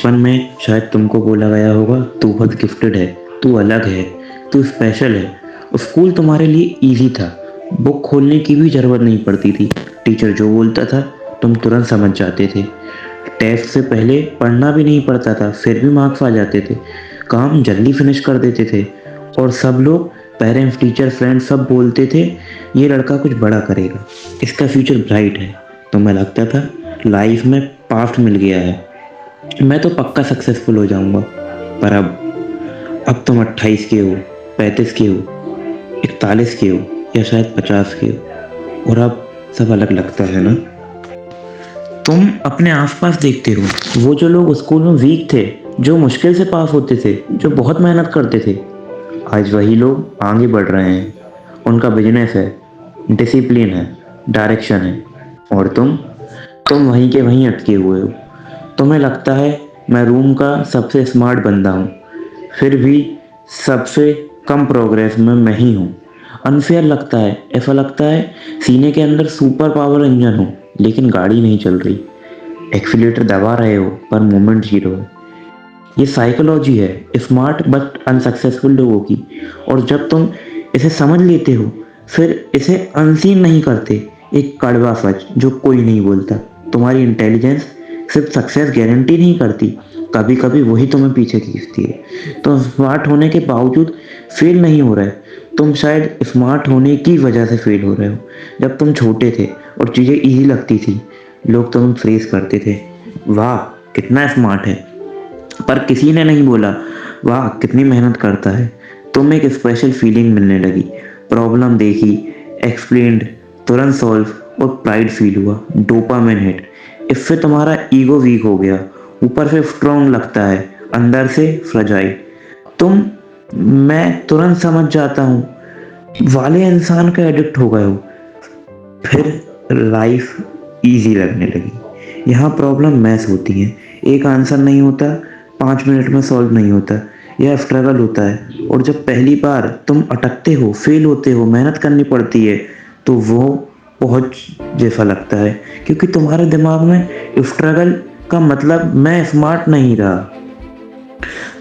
बचपन में शायद तुमको बोला गया होगा तू बहुत गिफ्टेड है, तू अलग है, तू स्पेशल है। स्कूल तुम्हारे लिए इजी था, बुक खोलने की भी ज़रूरत नहीं पड़ती थी। टीचर जो बोलता था तुम तुरंत समझ जाते थे। टेस्ट से पहले पढ़ना भी नहीं पड़ता था, फिर भी मार्क्स आ जाते थे। काम जल्दी फिनिश कर देते थे और सब लोग, पेरेंट्स, टीचर, फ्रेंड्स, सब बोलते थे ये लड़का कुछ बड़ा करेगा, इसका फ्यूचर ब्राइट है। तुम्हें लगता था लाइफ में पास्ट मिल गया है, मैं तो पक्का सक्सेसफुल हो जाऊंगा। पर अब तुम 28 के हो, 35 के हो, 41 के हो, या शायद 50 के हो, और अब सब अलग लगता है ना। तुम अपने आसपास देखते हो, वो जो लोग स्कूल में वीक थे, जो मुश्किल से पास होते थे, जो बहुत मेहनत करते थे, आज वही लोग आगे बढ़ रहे हैं। उनका बिजनेस है, डिसिप्लिन है, डायरेक्शन है, और तुम वहीं के वहीं अटके हुए हो। तुम्हें लगता है मैं रूम का सबसे स्मार्ट बंदा हूँ, फिर भी सबसे कम प्रोग्रेस में मैं ही हूँ। अनफेयर लगता है, ऐसा लगता है सीने के अंदर सुपर पावर इंजन हो लेकिन गाड़ी नहीं चल रही। एक्सीलेटर दबा रहे हो पर मूवमेंट जीरो है। ये साइकोलॉजी है स्मार्ट बट अनसक्सेसफुल लोगों की। और जब तुम इसे समझ लेते हो फिर इसे अनसीन नहीं करते। एक कड़वा सच जो कोई नहीं बोलता, तुम्हारी इंटेलिजेंस सिर्फ सक्सेस गारंटी नहीं करती, कभी कभी वही तुम्हें पीछे खींचती है। तुम स्मार्ट होने के बावजूद फेल नहीं हो रहे, तुम शायद स्मार्ट होने की वजह से फेल हो रहे हो। जब तुम छोटे थे और चीज़ें इजी लगती थी, लोग तुम्हें फ्रेज करते थे, वाह कितना स्मार्ट है, पर किसी ने नहीं बोला वाह कितनी मेहनत करता है। तुम एक स्पेशल फीलिंग मिलने लगी, प्रॉब्लम देखी, एक्सप्लेन्ड, तुरंत सॉल्व, और प्राइड फील हुआ, डोपामिन हिट। इससे तुम्हारा ईगो वीक हो गया, ऊपर से स्ट्रॉन्ग लगता है, अंदर से फ्रजाइल। तुम मैं तुरंत समझ जाता हूँ वाले इंसान का एडिक्ट हो गए हो। फिर लाइफ इजी लगने लगी। यहाँ प्रॉब्लम मैस होती है, एक आंसर नहीं होता, 5 मिनट में सॉल्व नहीं होता, यह स्ट्रगल होता है। और जब पहली बार तुम अटकते हो, फेल होते हो, मेहनत करनी पड़ती है, तो वो बहुत जैसा लगता है, क्योंकि तुम्हारे दिमाग में स्ट्रगल का मतलब मैं स्मार्ट नहीं रहा।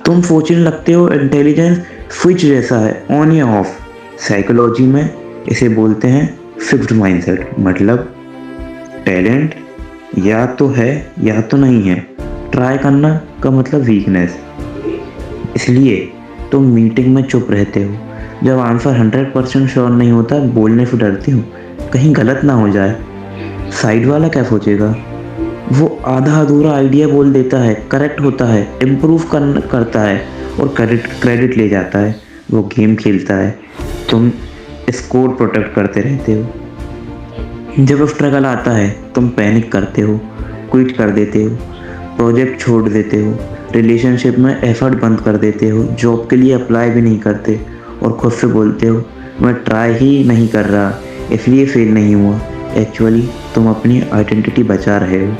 तुम सोचने लगते हो इंटेलिजेंस स्विच जैसा है, ऑन या ऑफ। साइकोलॉजी में इसे बोलते हैं फिक्स्ड माइंडसेट, मतलब टैलेंट या तो है या तो नहीं है, ट्राई करना का मतलब वीकनेस। इसलिए तुम मीटिंग में चुप रहते हो, जब आंसर 100% श्योर नहीं होता बोलने से डरते हो, कहीं गलत ना हो जाए, साइड वाला क्या सोचेगा। वो आधा अधूरा आइडिया बोल देता है, करेक्ट होता है, इम्प्रूव करता है, और क्रेडिट ले जाता है। वो गेम खेलता है, तुम स्कोर प्रोटेक्ट करते रहते हो। जब स्ट्रगल आता है तुम पैनिक करते हो, क्विट कर देते हो, प्रोजेक्ट छोड़ देते हो, रिलेशनशिप में एफर्ट बंद कर देते हो, जॉब के लिए अप्लाई भी नहीं करते, और खुद से बोलते हो मैं ट्राई ही नहीं कर रहा इसलिए फेल नहीं हुआ। एक्चुअली तुम अपनी आइडेंटिटी बचा रहे हो।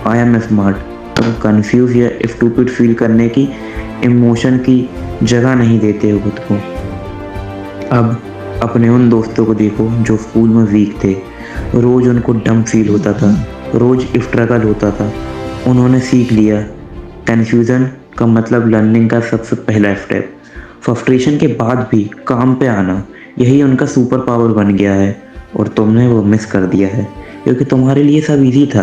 आई एम स्मार्ट, तुम कंफ्यूज या स्टूपिड फील करने की इमोशन की जगह नहीं देते हो खुद को। अब अपने उन दोस्तों को देखो जो स्कूल में वीक थे, रोज़ उनको डम फील होता था, रोज़ स्ट्रगल होता था। उन्होंने सीख लिया कन्फ्यूज़न का मतलब लर्निंग का सबसे पहला स्टेप। फ्रस्ट्रेशन के बाद भी काम पे आना, यही उनका सुपर पावर बन गया है, और तुमने वो मिस कर दिया है क्योंकि तुम्हारे लिए सब इजी था।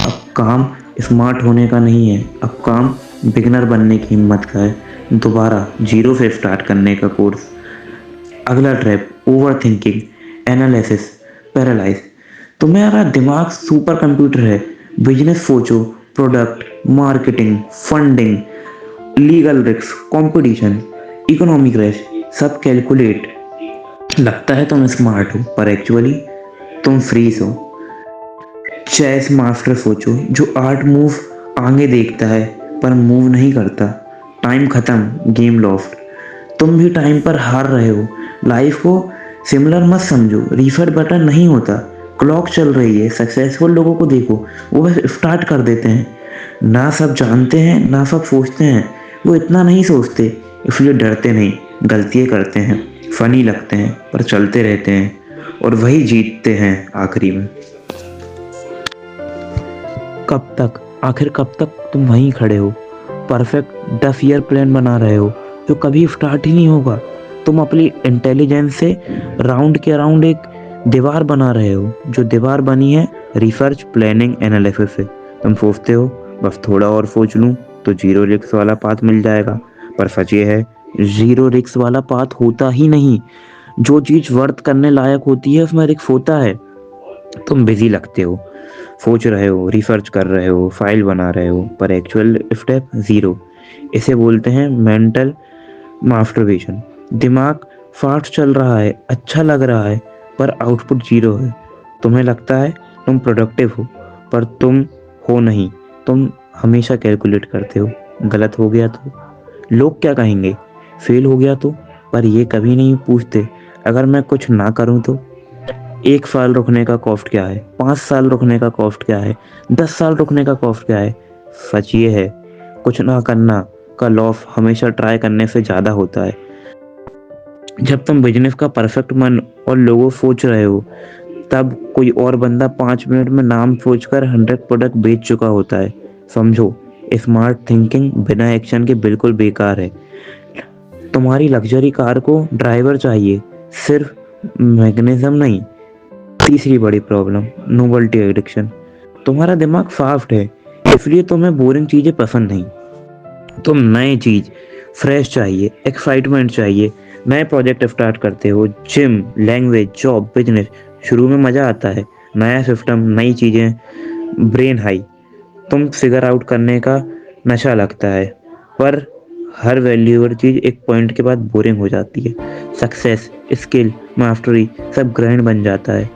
अब काम स्मार्ट होने का नहीं है, अब काम बिगनर बनने की हिम्मत का है, दोबारा जीरो से स्टार्ट करने का कोर्स। अगला trap over thinking, analysis, paralyse. तुम्हारा दिमाग सुपर कंप्यूटर है, बिजनेस सोचो, product, marketing, funding, legal risk, competition, economic crash, सब कैलकुलेट। लगता है तुम स्मार्ट हो पर एक्चुअली तुम फ्रीज हो। चेस मास्टर सोचो, जो 8 मूव आगे देखता है पर मूव नहीं करता। टाइम खत्म, गेम लॉस्ट। तुम भी टाइम पर हार रहे हो। लाइफ को सिमिलर मत समझो, रीसेट बटन नहीं होता, क्लॉक चल रही है। सक्सेसफुल लोगों को देखो, वो बस स्टार्ट कर देते हैं। ना सब जानते हैं ना सब सोचते हैं, वो इतना नहीं सोचते, इसलिए डरते नहीं, गलतियाँ करते हैं, फनी लगते हैं, पर चलते रहते हैं, और वही जीतते हैं आखिरी में। कब तक, आखिर कब तक तुम वहीं खड़े हो, परफेक्ट 10 ईयर प्लान बना रहे हो जो कभी स्टार्ट ही नहीं होगा। तुम अपनी इंटेलिजेंस से राउंड के अराउंड एक दीवार बना रहे हो, जो दीवार बनी है रिसर्च, प्लानिंग, एनालिसिस से। तुम सोचते हो बस थोड़ा और सोच लूं तो जीरो रिस्क वाला पाथ मिल जाएगा, पर सच ये है जीरो रिस्क वाला पाथ होता ही नहीं। जो चीज वर्थ करने लायक होती है उसमें रिस्क होता है। तुम बिजी लगते हो, सोच रहे हो, रिसर्च कर रहे हो, फाइल बना रहे हो, पर एक्चुअल स्टेप जीरो। इसे बोलते हैं मेंटल मास्टरबेशन। दिमाग फास्ट चल रहा है, अच्छा लग रहा है, पर आउटपुट जीरो है। तुम्हें लगता है तुम प्रोडक्टिव हो, पर तुम हो नहीं। तुम हमेशा कैलकुलेट करते हो, गलत हो गया तो, लोग क्या कहेंगे, फेल हो गया तो, पर ये कभी नहीं पूछते अगर मैं कुछ ना करूं तो। 1 साल रुकने का कॉस्ट क्या है, 5 साल रुकने का कॉस्ट क्या है, 10 साल रुकने का कॉस्ट क्या है। सच ये है कुछ ना करना का लॉस हमेशा ट्राई करने से ज्यादा होता है। जब तुम बिजनेस का परफेक्ट मन और लोगो सोच रहे हो, तब कोई और बंदा 5 मिनट में नाम सोचकर 100 प्रोडक्ट बेच चुका होता है। समझो, स्मार्ट थिंकिंग बिना एक्शन के बिल्कुल बेकार है। तुम्हारी लग्जरी कार को ड्राइवर चाहिए, सिर्फ मैकेनिज्म नहीं। तीसरी बड़ी प्रॉब्लम, नोवेल्टी एडिक्शन। तुम्हारा दिमाग फास्ट है, इसलिए तुम्हें बोरिंग चीजें पसंद नहीं। तुम नए चीज, फ्रेश चाहिए, एक्साइटमेंट चाहिए। नए प्रोजेक्ट स्टार्ट करते हो, जिम, लैंग्वेज, जॉब, बिजनेस। शुरू में मजा आता है, नया सिस्टम, नई चीजें, ब्रेन हाई, तुम फिगर आउट करने का नशा लगता है। पर हर वैल्यूएबल चीज एक पॉइंट के बाद बोरिंग हो जाती है। सक्सेस, स्किल, मास्टरी सब ग्राइंड बन जाता है।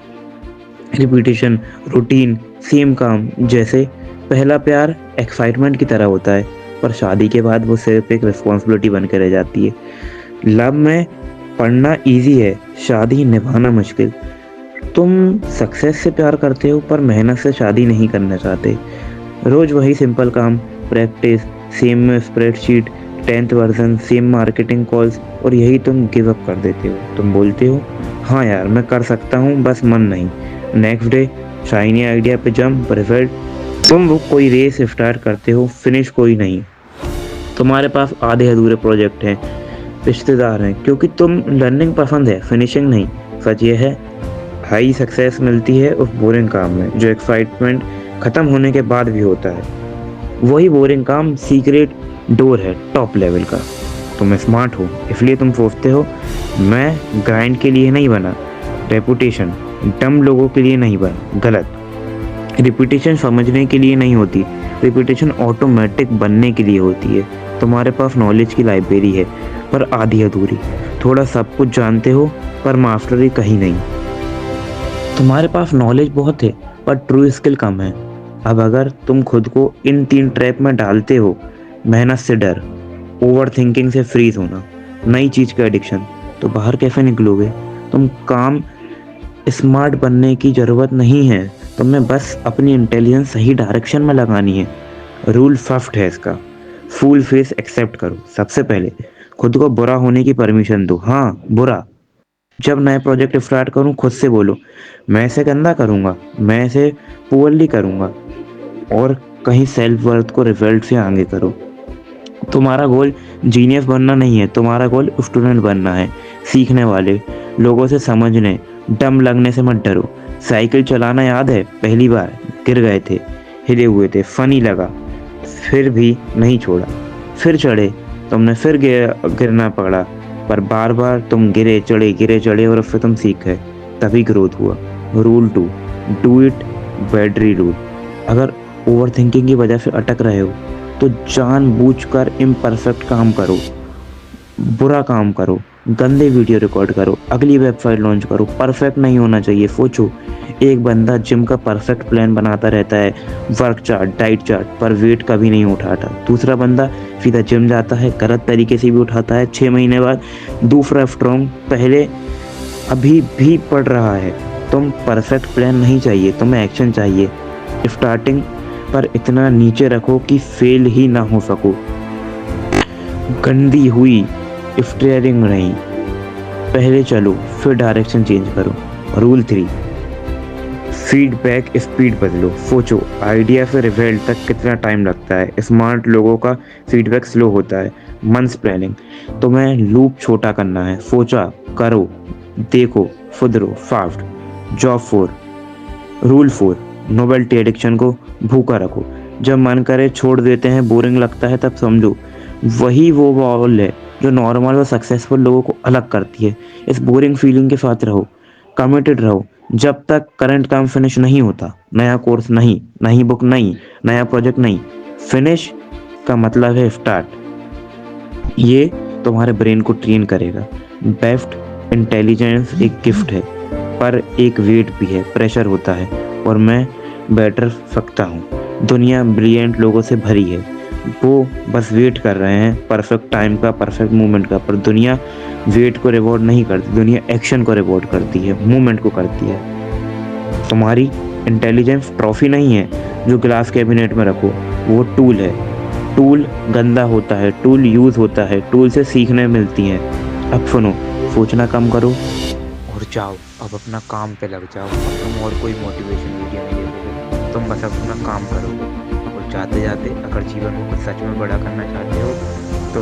रिपीटेशन, रूटीन, सेम काम। जैसे पहला प्यार एक्साइटमेंट की तरह होता है, पर शादी के बाद वो सिर्फ एक रिस्पॉन्सिबिलिटी बन के रह जाती है। लव में पढ़ना इजी है, शादी निभाना मुश्किल। तुम सक्सेस से प्यार करते हो, पर मेहनत से शादी नहीं करना चाहते। रोज वही सिंपल काम, practice, same spreadsheet, 10th version, same marketing calls, और यही तुम गिव अप कर देते हो। तुम बोलते हो हाँ यार मैं कर सकता हूँ, बस मन नहीं। नेक्स्ट डे शाइनी आइडिया पे जंप, रिजल्ट। तुम वो कोई रेस स्टार्ट करते हो, फिनिश कोई नहीं। तुम्हारे पास आधे अधूरे प्रोजेक्ट हैं, रिश्तेदार हैं, क्योंकि तुम लर्निंग पसंद है, फिनिशिंग नहीं। सच ये है हाई सक्सेस मिलती है उस बोरिंग काम में जो एक्साइटमेंट खत्म होने के बाद भी होता है। वही बोरिंग काम सीक्रेट डोर है टॉप लेवल का। तुम स्मार्ट हो, इसलिए तुम सोचते हो मैं ग्राइंड के लिए नहीं बना। रेपुटेशन डम लोगों के लिए नहीं बना, गलत। रिपीटेशन समझने के लिए नहीं होती, रिपीटेशन ऑटोमेटिक बनने के लिए होती है। तुम्हारे पास नॉलेज की लाइब्रेरी है, पर आधी अधूरी। थोड़ा सब कुछ जानते हो, पर मास्टरी कहीं नहीं। तुम्हारे पास नॉलेज बहुत है, पर ट्रू स्किल कम है। अब अगर तुम खुद को इन 3 ट्रैप में डालते हो, मेहनत से डर, ओवर थिंकिंग से फ्रीज होना, नई चीज का एडिक्शन, तो बाहर कैसे निकलोगे। तुम काम स्मार्ट बनने की जरूरत नहीं है, तुम्हें बस अपनी इंटेलिजेंस सही डायरेक्शन में लगानी है। रूल फर्स्ट है इसका, फुल फेस एक्सेप्ट करो। सबसे पहले खुद को बुरा होने की परमिशन दो। हाँ, बुरा। जब नए प्रोजेक्ट स्टार्ट करूं, खुद से बोलो मैं इसे गंदा करूंगा, मैं इसे पुअरली करूंगा, और कहीं सेल्फ वर्थ को रिजल्ट से आगे करो। तुम्हारा गोल जीनियस बनना नहीं है, तुम्हारा गोल स्टूडेंट बनना है। सीखने वाले, लोगों से समझने, डम लगने से मत डरो। साइकिल चलाना याद है, पहली बार गिर गए थे, हिले हुए थे, फनी लगा, फिर भी नहीं छोड़ा। फिर चढ़े, तुमने फिर गिरना पड़ा, पर बार बार तुम गिरे चढ़े और फिर तुम सीख गए, तभी ग्रोथ हुआ। Rule 2, do it badly rule. अगर ओवर थिंकिंग की वजह से अटक रहे हो, तो जानबूझकर इम्परफेक्ट काम करो, बुरा काम करो, गंदे वीडियो रिकॉर्ड करो, अगली वेबसाइट लॉन्च करो। परफेक्ट नहीं होना चाहिए। सोचो, एक बंदा जिम का परफेक्ट प्लान बनाता रहता है, वर्क चार्ट, डाइट चार्ट, पर वेट कभी नहीं उठाता। दूसरा बंदा सीधा जिम जाता है, गलत तरीके से भी उठाता है, 6 महीने बाद दूसरा स्ट्रॉन्ग पहले अभी भी पड़ रहा है। तुम परफेक्ट प्लान नहीं चाहिए, तुम्हें एक्शन चाहिए। स्टार्टिंग पर इतना नीचे रखो कि फेल ही ना हो सको। गंदी हुई स्टीयरिंग नहीं, पहले चलो फिर डायरेक्शन चेंज करो। रूल 3, फीडबैक स्पीड बदलो। सोचो, आइडिया से रिजल्ट तक कितना टाइम लगता है। स्मार्ट लोगों का फीडबैक स्लो होता है। मंथ्स प्लानिंग, तुम्हें लूप छोटा करना है। सोचा, करो, देखो, सुधरो fast. Job 4, rule 4, novelty addiction को भूखा रखो। जब मन करे छोड़ देते हैं, बोरिंग लगता है, तब समझो वही वो वॉल है जो नॉर्मल और सक्सेसफुल लोगों को अलग करती है। इस बोरिंग फीलिंग के साथ रहो, कमिटेड रहो, जब तक करंट काम फिनिश नहीं होता। नया कोर्स नहीं, नई बुक नहीं, नया प्रोजेक्ट नहीं। फिनिश का मतलब है स्टार्ट। ये तुम्हारे ब्रेन को ट्रेन करेगा। बेस्ट इंटेलिजेंस एक गिफ्ट है, पर एक वेट भी है, प्रेशर होता है। और मैं बेटर सकता हूँ। दुनिया ब्रिलियंट लोगों से भरी है, वो बस वेट कर रहे हैं परफेक्ट टाइम का, परफेक्ट मोमेंट का। पर दुनिया वेट को रिवॉर्ड नहीं करती, दुनिया एक्शन को रिवॉर्ड करती है, मूवमेंट को करती है। तुम्हारी इंटेलिजेंस ट्रॉफी नहीं है जो ग्लास कैबिनेट में रखो, वो टूल है। टूल गंदा होता है, टूल यूज़ होता है, टूल से सीखने मिलती हैं। अब सुनो, सोचना कम करो और जाओ, अब अपना काम पे लग जाओ। अब तुम और कोई मोटिवेशन वीडियो नहीं देखोगे, तुम बस अपना काम करोगे। और जाते जाते अगर जीवन को कुछ सच में बड़ा करना चाहते हो तो